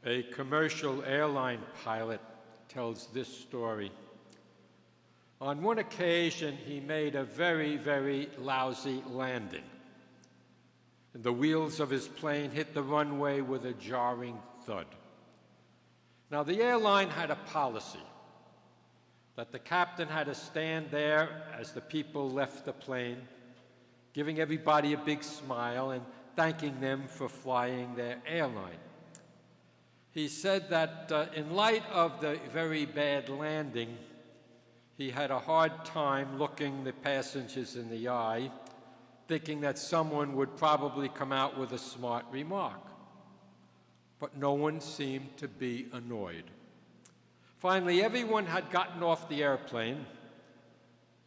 A commercial airline pilot tells this story. On one occasion, he made a very, very lousy landing. And the wheels of his plane hit the runway with a jarring thud. Now, the airline had a policy that the captain had to stand there as the people left the plane, giving everybody a big smile and thanking them for flying their airline. He said that in light of the very bad landing, he had a hard time looking the passengers in the eye, thinking that someone would probably come out with a smart remark. But no one seemed to be annoyed. Finally, everyone had gotten off the airplane,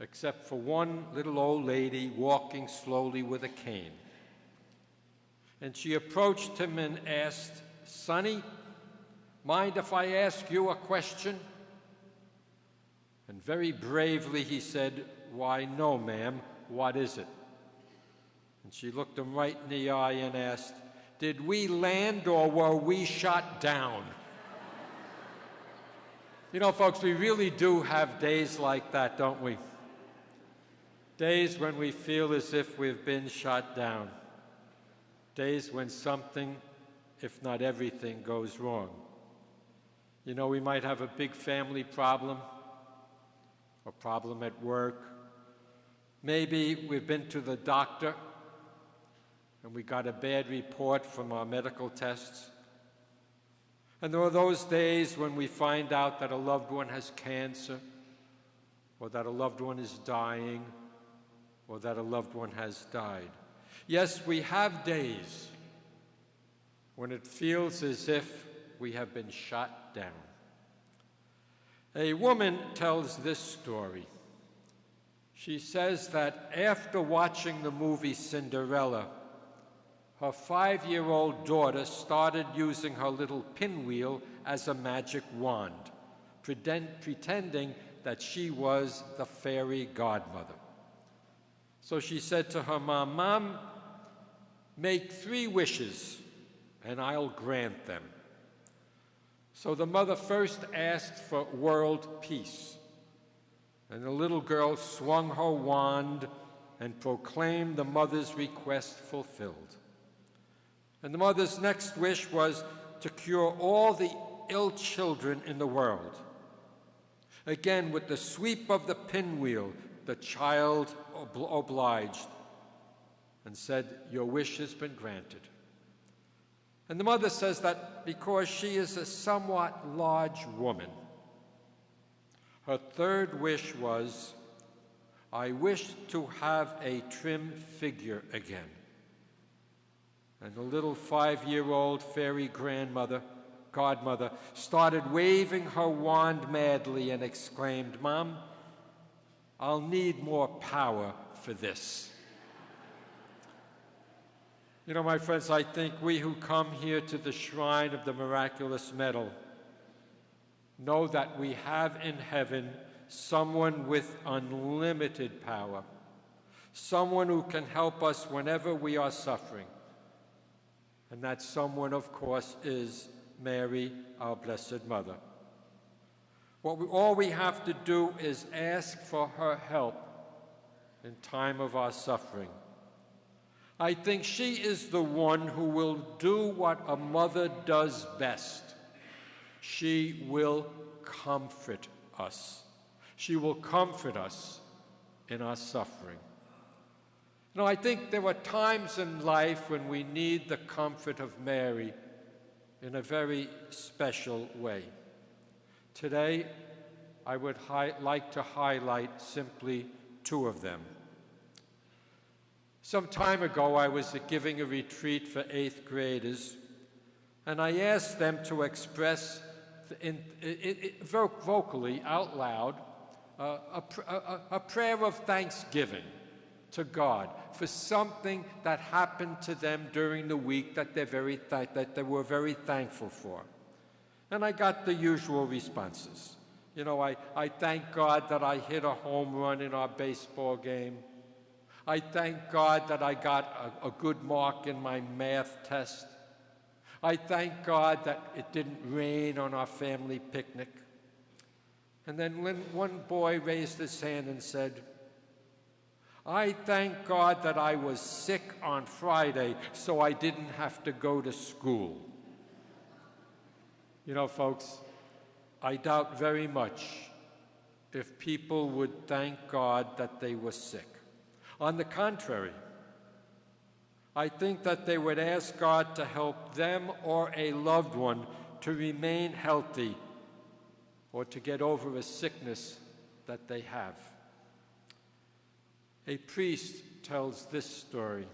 except for one little old lady walking slowly with a cane. And she approached him and asked, "Sonny, mind if I ask you a question?" And very bravely he said, "Why, no, ma'am. What is it?" And she looked him right in the eye and asked, "Did we land or were we shot down?" You know, folks, we really do have days like that, don't we? Days when we feel as if we've been shot down. Days when something, if not everything, goes wrong. You know, we might have a big family problem, a problem at work. Maybe we've been to the doctor and we got a bad report from our medical tests. And there are those days when we find out that a loved one has cancer, or that a loved one is dying, or that a loved one has died. Yes, we have days when it feels as if we have been shot down. A woman tells this story. She says that after watching the movie Cinderella, her 5-year-old daughter started using her little pinwheel as a magic wand, pretending that she was the fairy godmother. So she said to her mom, "Mom, make 3 wishes and I'll grant them." So the mother first asked for world peace, and the little girl swung her wand and proclaimed the mother's request fulfilled. And the mother's next wish was to cure all the ill children in the world. Again, with the sweep of the pinwheel, the child obliged and said, "Your wish has been granted." And the mother says that because she is a somewhat large woman, her third wish was, "I wish to have a trim figure again." And the little 5-year-old fairy godmother, started waving her wand madly and exclaimed, "Mom, I'll need more power for this." You know, my friends, I think we who come here to the shrine of the miraculous medal know that we have in heaven someone with unlimited power, someone who can help us whenever we are suffering. And that someone, of course, is Mary, our Blessed Mother. All we have to do is ask for her help in time of our suffering. I think she is the one who will do what a mother does best. She will comfort us. She will comfort us in our suffering. You know, I think there are times in life when we need the comfort of Mary in a very special way. Today, I would like to highlight simply 2 of them. Some time ago, I was giving a retreat for 8th graders, and I asked them to express vocally, out loud, a prayer of thanksgiving to God for something that happened to them during the week that they were very thankful for. And I got the usual responses. You know, I thank God that I hit a home run in our baseball game. I thank God that I got a good mark in my math test. I thank God that it didn't rain on our family picnic. And then when one boy raised his hand and said, I thank God that I was sick on Friday so I didn't have to go to school. You know, folks, I doubt very much if people would thank God that they were sick. On the contrary, I think that they would ask God to help them or a loved one to remain healthy or to get over a sickness that they have. A priest tells this story.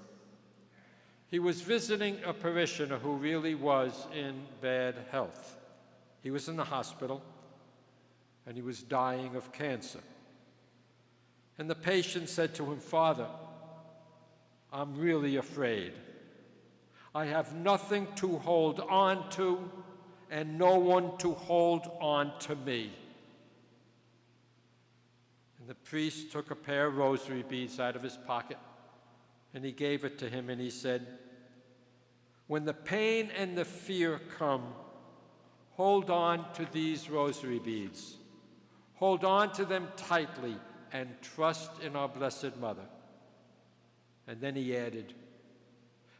He was visiting a parishioner who really was in bad health. He was in the hospital, and he was dying of cancer. And the patient said to him, Father, I'm really afraid. I have nothing to hold on to and no one to hold on to me. And the priest took a pair of rosary beads out of his pocket and he gave it to him and he said, when the pain and the fear come, hold on to these rosary beads. Hold on to them tightly and trust in our Blessed Mother. And then he added,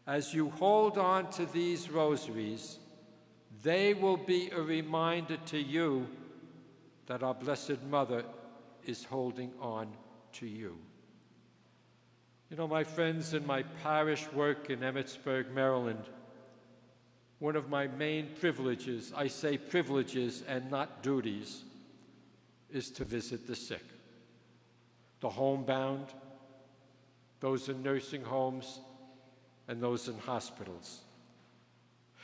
as you hold on to these rosaries, they will be a reminder to you that our Blessed Mother is holding on to you. You know, my friends, in my parish work in Emmitsburg, Maryland, one of my main privileges, I say privileges and not duties, is to visit the sick, the homebound, those in nursing homes, and those in hospitals.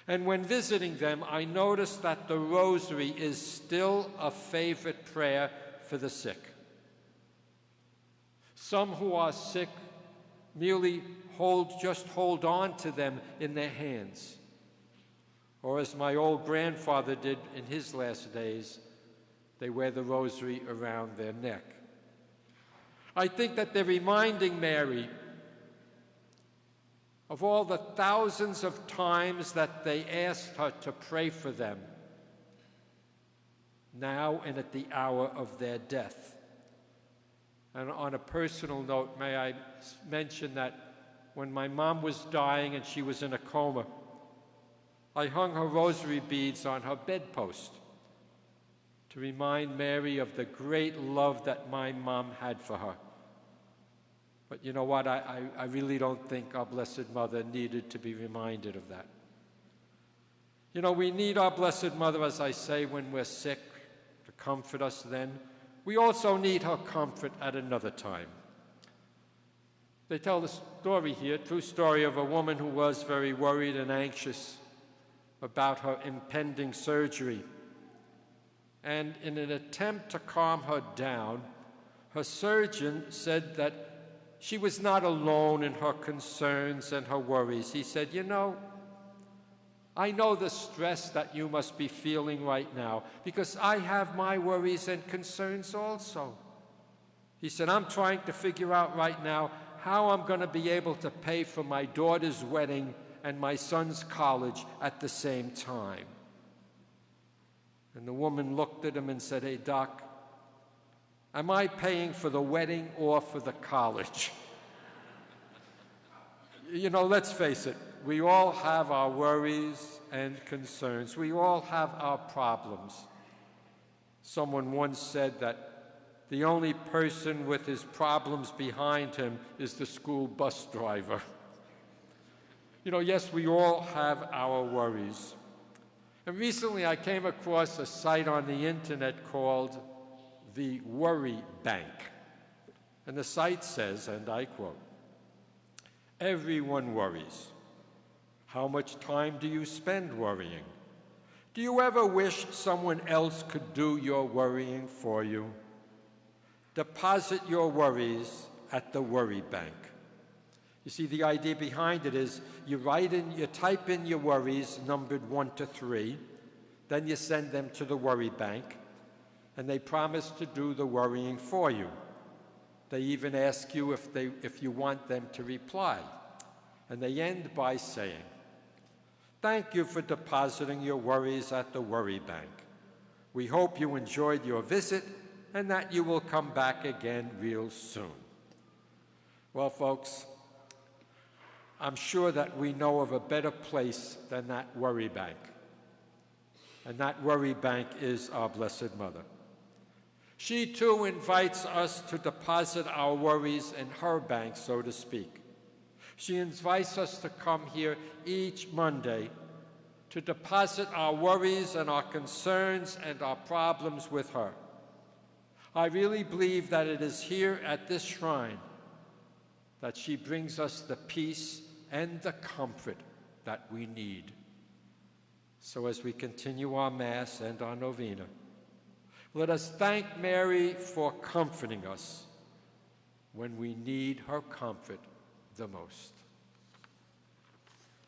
And when visiting them, I notice that the rosary is still a favorite prayer for the sick. Some who are sick merely just hold on to them in their hands. Or as my old grandfather did in his last days, they wear the rosary around their neck. I think that they're reminding Mary of all the thousands of times that they asked her to pray for them, now and at the hour of their death. And on a personal note, may I mention that when my mom was dying and she was in a coma, I hung her rosary beads on her bedpost to remind Mary of the great love that my mom had for her. But you know what? I really don't think our Blessed Mother needed to be reminded of that. You know, we need our Blessed Mother, as I say, when we're sick, to comfort us then. We also need her comfort at another time. They tell the story here, true story of a woman who was very worried and anxious about her impending surgery. And in an attempt to calm her down, her surgeon said that she was not alone in her concerns and her worries. He said, you know, I know the stress that you must be feeling right now because I have my worries and concerns also. He said, I'm trying to figure out right now how I'm going to be able to pay for my daughter's wedding and my son's college at the same time. And the woman looked at him and said, hey, Doc, am I paying for the wedding or for the college? You know, let's face it, we all have our worries and concerns. We all have our problems. Someone once said that the only person with his problems behind him is the school bus driver. You know, yes, we all have our worries. And recently I came across a site on the internet called the Worry Bank. And the site says, and I quote, everyone worries. How much time do you spend worrying? Do you ever wish someone else could do your worrying for you? Deposit your worries at the Worry Bank. You see, the idea behind it is you type in your worries numbered 1 to 3, then you send them to the Worry Bank, and they promise to do the worrying for you. They even ask you if you want them to reply. And they end by saying, Thank you for depositing your worries at the Worry Bank. We hope you enjoyed your visit and that you will come back again real soon. Well, folks, I'm sure that we know of a better place than that Worry Bank. And that Worry Bank is our Blessed Mother. She too invites us to deposit our worries in her bank, so to speak. She invites us to come here each Monday to deposit our worries and our concerns and our problems with her. I really believe that it is here at this shrine that she brings us the peace and the comfort that we need. So as we continue our Mass and our novena, let us thank Mary for comforting us when we need her comfort the most.